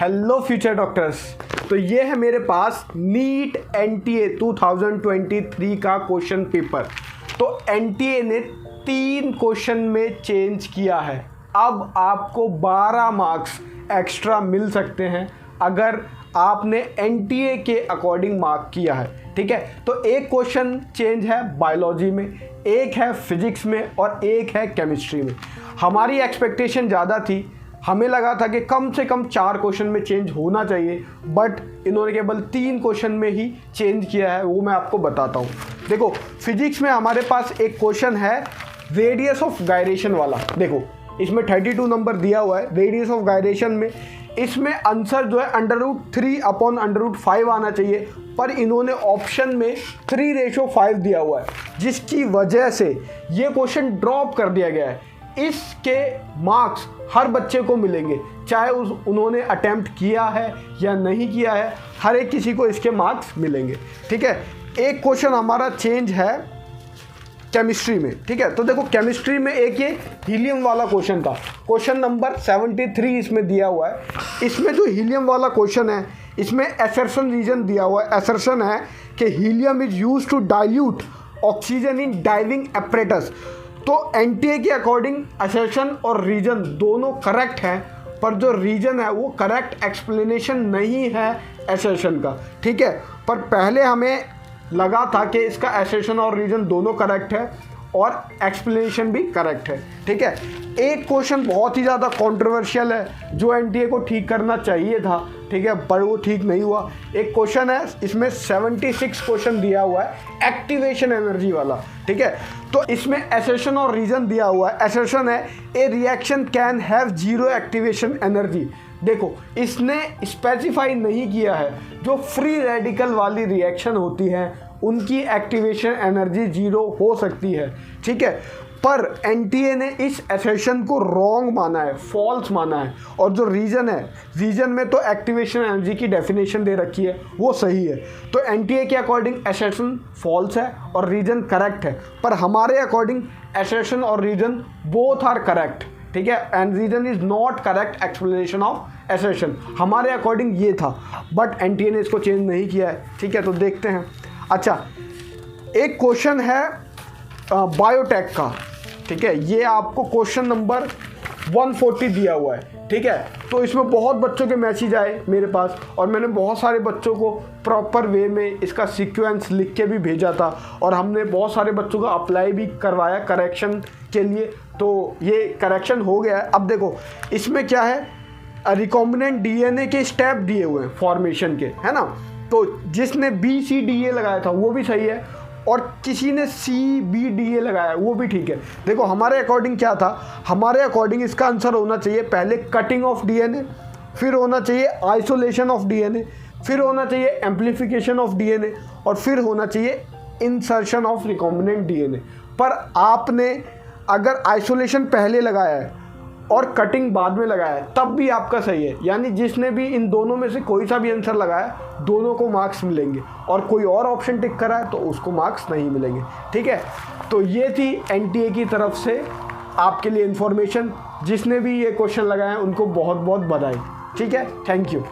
Hello future doctors. तो ये है मेरे पास नीट एनटीए 2023 का क्वेश्चन पेपर। तो एनटीए ने 3 क्वेश्चन में चेंज किया है। अब आपको 12 मार्क्स एक्स्ट्रा मिल सकते हैं अगर आपने एनटीए के अकॉर्डिंग मार्क किया है। ठीक है, तो एक क्वेश्चन चेंज है बायोलॉजी में, एक है फिजिक्स में और एक है केमिस्ट्री में। हमारी एक्सपेक्टेशन ज़्यादा थी, हमें लगा था कि कम से कम 4 क्वेश्चन में चेंज होना चाहिए, बट इन्होंने केवल 3 क्वेश्चन में ही चेंज किया है। वो मैं आपको बताता हूँ। देखो, फिजिक्स में हमारे पास एक क्वेश्चन है रेडियस ऑफ गायरेशन वाला। देखो, इसमें 32 नंबर दिया हुआ है रेडियस ऑफ गायरेशन में। इसमें आंसर जो है √3/√5 आना चाहिए, पर इन्होंने ऑप्शन में 3:5 दिया हुआ है, जिसकी वजह से ये क्वेश्चन ड्रॉप कर दिया गया है। इसके मार्क्स हर बच्चे को मिलेंगे, चाहे उन्होंने अटेम्प्ट किया है या नहीं किया है, हर एक किसी को इसके मार्क्स मिलेंगे। ठीक है, एक क्वेश्चन हमारा चेंज है केमिस्ट्री में। ठीक है, तो देखो केमिस्ट्री में एक ये हीलियम वाला क्वेश्चन था, क्वेश्चन नंबर 73 इसमें दिया हुआ है। इसमें जो हीलियम वाला क्वेश्चन है, इसमें असर्शन रीजन दिया हुआ है। असर्शन है कि helium is use to dilute oxygen in diving apparatus. तो एनटीए के अकॉर्डिंग असर्शन और रीजन दोनों करेक्ट हैं, पर जो रीजन है वो करेक्ट एक्सप्लेनेशन नहीं है असर्शन का। ठीक है, पर पहले हमें लगा था कि इसका असर्शन और रीजन दोनों करेक्ट है और एक्सप्लेनेशन भी करेक्ट है। ठीक है, एक क्वेश्चन बहुत ही ज़्यादा कंट्रोवर्शियल है जो एनटीए को ठीक करना चाहिए था। ठीक है, पर वो ठीक नहीं हुआ। एक क्वेश्चन है, इसमें 76 क्वेश्चन दिया हुआ है एक्टिवेशन एनर्जी वाला। ठीक है, तो इसमें असर्शन और रीजन दिया हुआ है। असर्शन है ए reaction can have 0 activation energy. देखो, इसने स्पेसिफाई नहीं किया है जो फ्री रेडिकल वाली रिएक्शन होती है उनकी एक्टिवेशन एनर्जी 0 हो सकती है। ठीक है, पर एनटीए ने इस असर्शन को रॉन्ग माना है, फॉल्स माना है। और जो रीजन है, रीजन में तो एक्टिवेशन एनर्जी की डेफिनेशन दे रखी है, वो सही है। तो एनटीए के अकॉर्डिंग असर्शन फॉल्स है और रीजन करेक्ट है, पर हमारे अकॉर्डिंग असर्शन और रीजन बोथ आर करेक्ट। ठीक है, and reason is not correct explanation of assertion. हमारे अकॉर्डिंग ये था, बट एनटीए ने इसको चेंज नहीं किया है। ठीक है, तो देखते हैं। अच्छा, एक क्वेश्चन है बायोटेक का। ठीक है, ये आपको क्वेश्चन नंबर 140 दिया हुआ है। ठीक है, तो इसमें बहुत बच्चों के मैसेज आए मेरे पास और मैंने बहुत सारे बच्चों को प्रॉपर वे में इसका सीक्वेंस लिख के भी भेजा था और हमने बहुत सारे बच्चों का अप्लाई भी करवाया करेक्शन के लिए। तो ये करेक्शन हो गया है। अब देखो, इसमें क्या है, रिकॉम्बिनेंट डीएनए के स्टेप दिए हुए हैं फॉर्मेशन के, है ना। तो जिसने BCDA लगाया था वो भी सही है और किसी ने CBDA लगाया वो भी ठीक है। देखो, हमारे अकॉर्डिंग क्या था, हमारे अकॉर्डिंग इसका आंसर होना चाहिए पहले कटिंग ऑफ डीएनए, फिर होना चाहिए आइसोलेशन ऑफ डीएनए, फिर होना चाहिए एम्प्लीफिकेशन ऑफ डीएनए और फिर होना चाहिए इंसर्शन ऑफ रिकॉम्बिनेंट डीएनए। पर आपने अगर आइसोलेशन पहले लगाया है और कटिंग बाद में लगाया है तब भी आपका सही है। यानी जिसने भी इन दोनों में से कोई सा भी आंसर लगाया, दोनों को मार्क्स मिलेंगे, और कोई और ऑप्शन टिक करा है तो उसको मार्क्स नहीं मिलेंगे। ठीक है, तो ये थी एनटीए की तरफ से आपके लिए इन्फॉर्मेशन। जिसने भी ये क्वेश्चन लगाए उनको बहुत बहुत बधाई। ठीक है, थैंक यू।